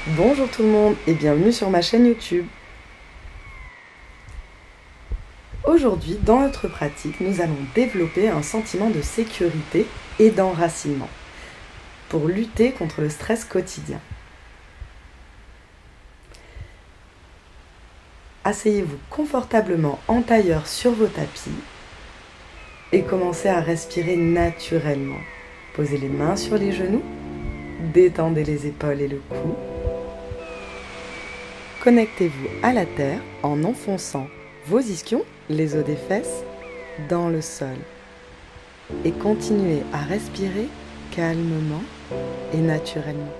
Bonjour tout le monde et bienvenue sur ma chaîne YouTube. Aujourd'hui, dans notre pratique, nous allons développer un sentiment de sécurité et d'enracinement pour lutter contre le stress quotidien. Asseyez-vous confortablement en tailleur sur vos tapis et commencez à respirer naturellement. Posez les mains sur les genoux, détendez les épaules et le cou. Connectez-vous à la terre en enfonçant vos ischions, les os des fesses, dans le sol. Et continuez à respirer calmement et naturellement.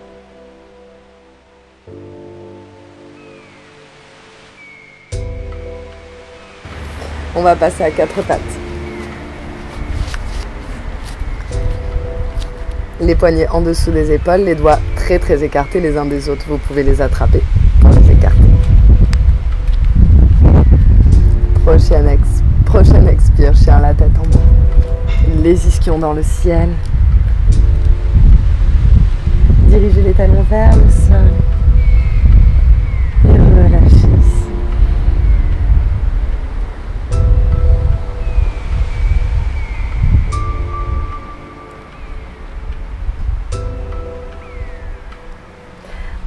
On va passer à 4 pattes. Les poignets en dessous des épaules, les doigts très écartés les uns des autres. Vous pouvez les attraper pour les écarter. Prochaine expire, chien la tête en bas. Les ischions dans le ciel. Dirigez les talons vers le sol. Et relâchez ici.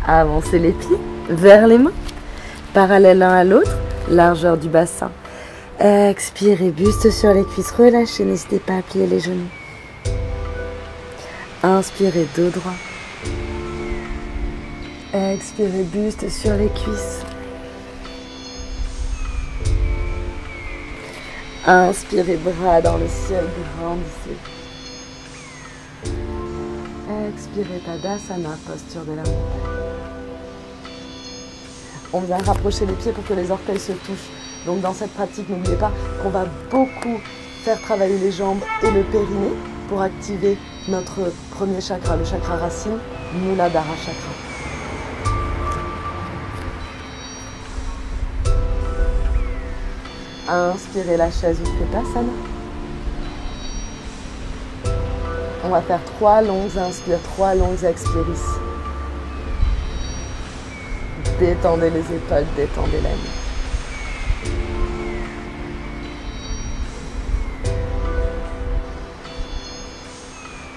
Avancez les pieds vers les mains, parallèles l'un à l'autre, largeur du bassin. Expirez, buste sur les cuisses, relâchez, n'hésitez pas à plier les genoux. Inspirez, dos droit. Expirez, buste sur les cuisses. Inspirez, bras dans le ciel, grandissez. Expirez, Tadasana, posture de la montagne. On vient rapprocher les pieds pour que les orteils se touchent. Donc dans cette pratique, n'oubliez pas qu'on va beaucoup faire travailler les jambes et le périnée pour activer notre premier chakra, le chakra racine, Muladhara chakra. Inspirez la chaise Utkatasana. On va faire 3 longues inspires, 3 longues expires ici. Détendez les épaules, détendez la nuque.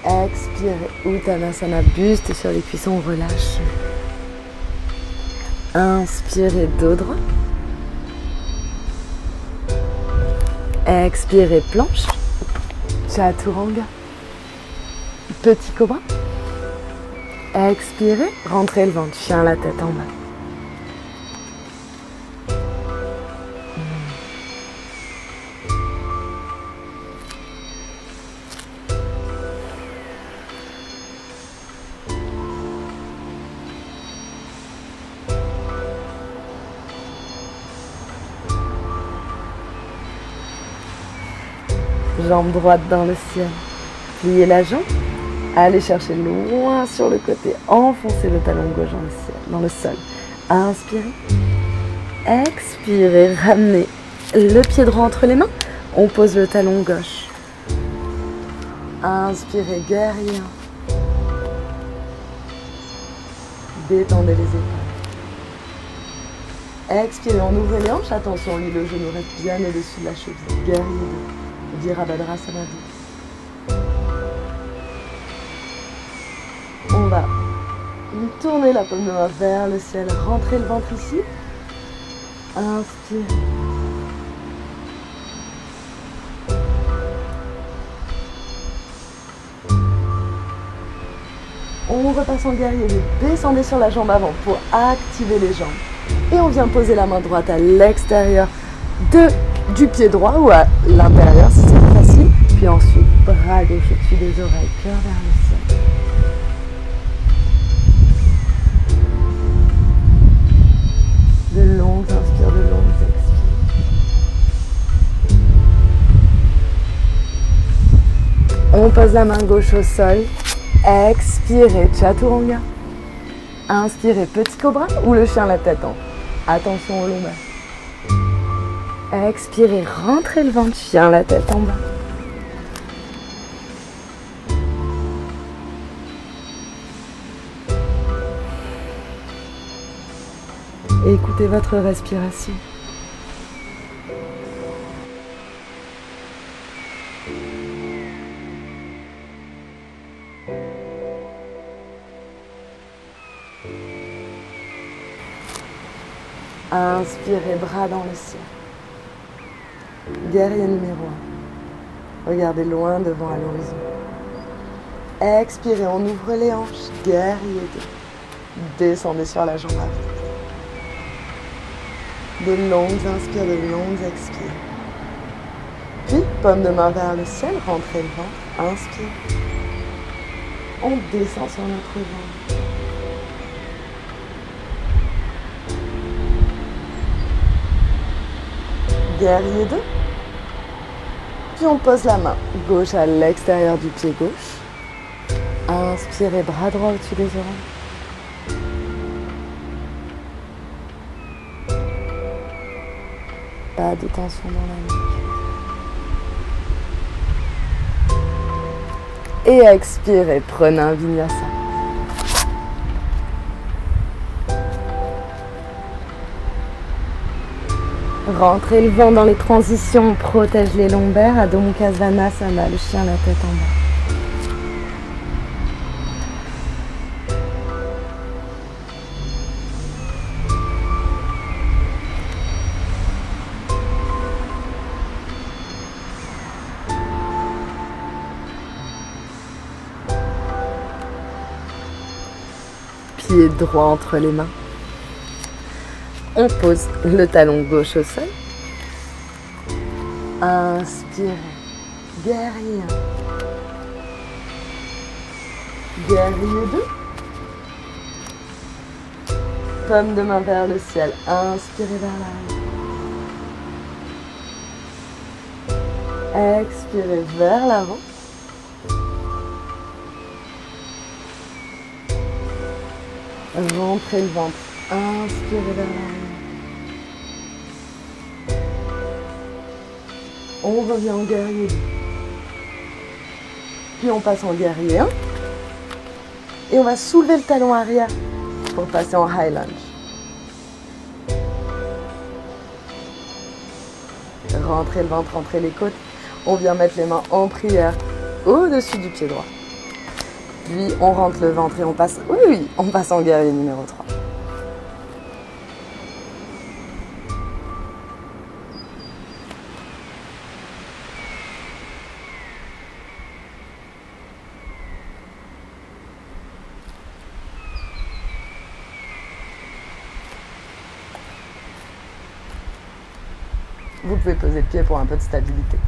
Expirez, Uttanasana, buste sur les cuisses, on relâche. Inspirez, dos droit. Expirez, planche. Chaturanga. Petit cobra. Expirez, rentrez le ventre, chien la tête en bas. Jambe droite dans le ciel. Pliez la jambe. Allez chercher loin sur le côté. Enfoncez le talon gauche dans le ciel, dans le sol. Inspirez. Expirez. Ramenez le pied droit entre les mains. On pose le talon gauche. Inspirez, guerrier. Détendez les épaules. Expirez, on ouvre les hanches. Attention, lui, le genou reste bien au-dessus de la cheville. Guerrier 2. Virabhadrasana 2. On va tourner la paume de main vers le ciel. Rentrez le ventre ici. Inspirez. On repasse en guerrier. Descendez sur la jambe avant pour activer les jambes. Et on vient poser la main droite à l'extérieur du pied droit ou à l'intérieur si c'est plus facile. Puis ensuite, bras gauche au-dessus des oreilles, cœur vers le ciel. De longues inspires, de longues expires. On pose la main gauche au sol. Expirez, Chaturanga. Inspirez, petit cobra ou le chien la tête en haut. Attention au lombaire. Expirez, rentrez le ventre, chien la tête en bas. Et écoutez votre respiration. Inspirez, bras dans le ciel. Guerrier numéro 1. Regardez loin devant à l'horizon. Expirez, on ouvre les hanches. Guerrier 2. Descendez sur la jambe avant. De longues inspires, de longues expires. Puis, paume de main vers le ciel, rentrez le ventre. Inspire. On descend sur notre ventre. Guerrier 2. Puis on pose la main gauche à l'extérieur du pied gauche. Inspirez, bras droit au-dessus des oreilles. Pas de tension dans la nuque. Et expirez, prenez un vinyasa. Rentrez le vent dans les transitions, on protège les lombaires. Adho Mukha Svanasana, le chien la tête en bas. Pied droit entre les mains. On pose le talon gauche au sol. Inspirez. Guerrier 1. Guerrier 2. Paume de main vers le ciel. Inspirez vers l'arrière. Expirez vers l'avant. Rentrez le ventre. Inspirez vers l'arrière. On revient en guerrier 2. Puis on passe en guerrier 1. Et on va soulever le talon arrière pour passer en high lunge. Rentrez le ventre, rentrez les côtes. On vient mettre les mains en prière au-dessus du pied droit. Puis on rentre le ventre et on passe, on passe en guerrier numéro 3. Vous pouvez poser le pied pour un peu de stabilité.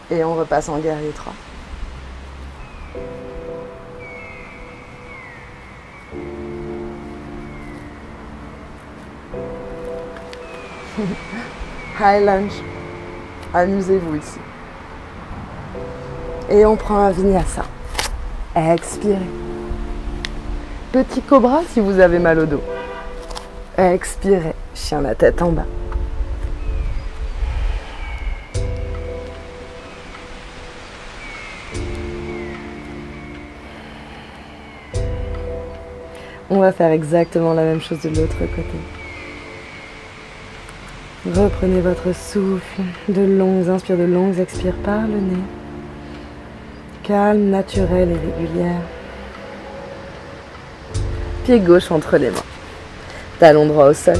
Et on repasse en guerrier 3. High lunge. Amusez-vous ici. Et on prend un vinyasa. Expirez. Petit cobra si vous avez mal au dos. Expirez. Chien la tête en bas. On va faire exactement la même chose de l'autre côté. Reprenez votre souffle, de longues inspires, de longues expires par le nez. Calme, naturelle et régulière. Pied gauche entre les mains. Talon droit au sol.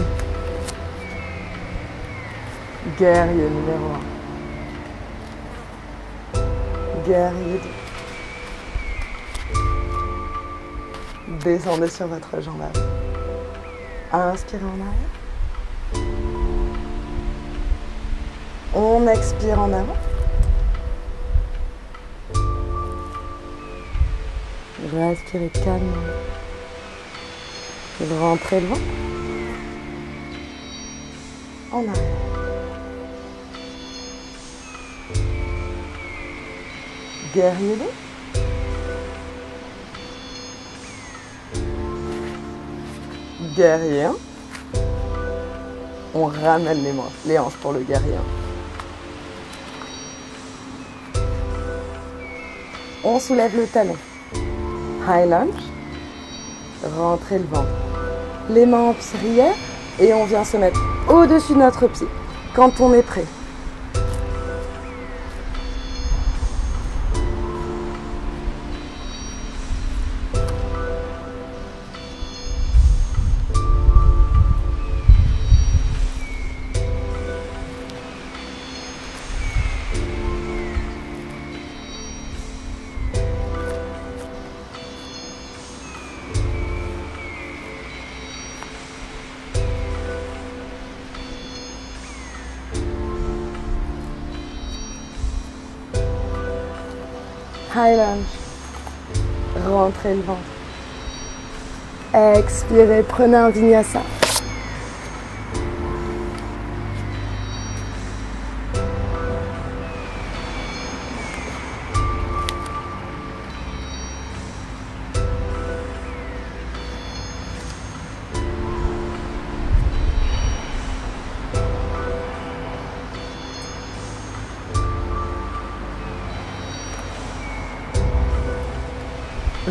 Guerrier numéro 1. Guerrier 2. Descendez sur votre jambe avant. Inspirez en arrière. On expire en avant. Respirez calmement. Rentrez le ventre. En arrière. Guerrier 2. Guerrier 1. On ramène les hanches pour le guerrier 1. On soulève le talon. High lunge. Rentrez le ventre. Les mains en prière et on vient se mettre au-dessus de notre pied quand on est prêt. High lunge. Rentrez le ventre. Expirez, prenez un vinyasa.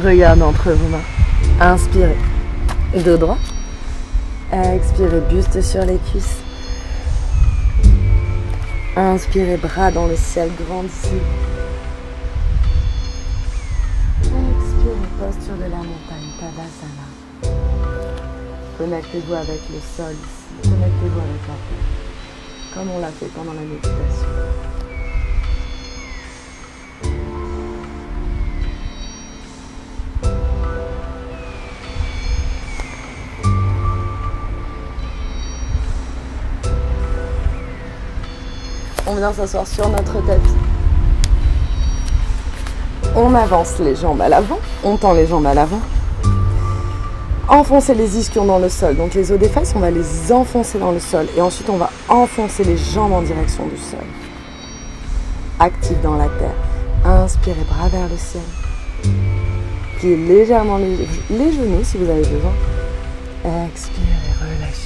Regardez entre vos mains. Inspirez. Dos droit. Expirez, buste sur les cuisses. Inspirez, bras dans le ciel, grandissez. Expirez, posture de la montagne, Tadasana. Connectez-vous avec le sol ici. Connectez-vous avec la terre. Comme on l'a fait pendant la méditation. On vient s'asseoir sur notre tapis. On avance les jambes à l'avant, on tend les jambes à l'avant. Enfoncez les ischions dans le sol. Donc les os des fesses, on va les enfoncer dans le sol. Et ensuite, on va enfoncer les jambes en direction du sol. Actif dans la terre. Inspirez, bras vers le ciel. Pliez légèrement les genoux si vous avez besoin. Expirez, relâchez.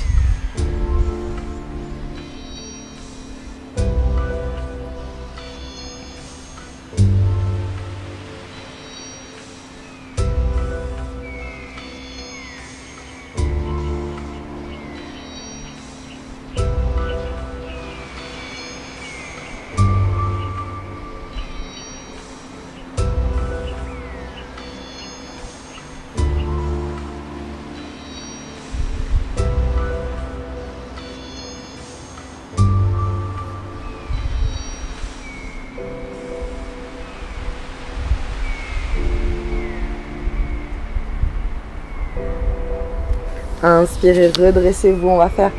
Inspirez, redressez-vous, on va faire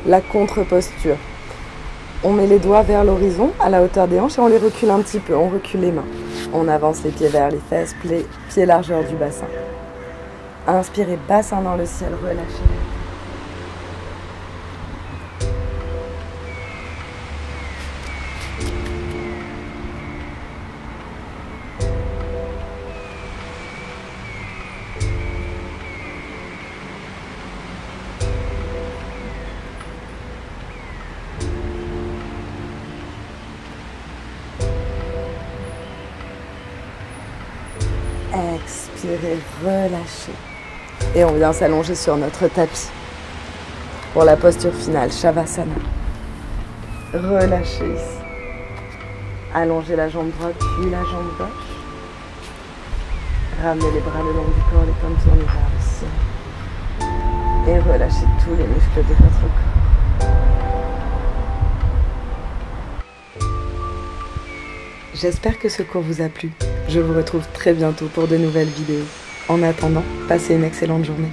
la contre-posture. On met les doigts vers l'horizon, à la hauteur des hanches et on les recule un petit peu, on recule les mains. On avance les pieds vers les fesses, pieds largeur du bassin. Inspirez, bassin dans le ciel, relâchez. Expirez, relâchez. Et on vient s'allonger sur notre tapis pour la posture finale, Shavasana. Relâchez ici. Allongez la jambe droite puis la jambe gauche. Ramenez les bras le long du corps, les pommes tournées vers le ciel. Et relâchez tous les muscles de votre corps. J'espère que ce cours vous a plu. Je vous retrouve très bientôt pour de nouvelles vidéos. En attendant, passez une excellente journée.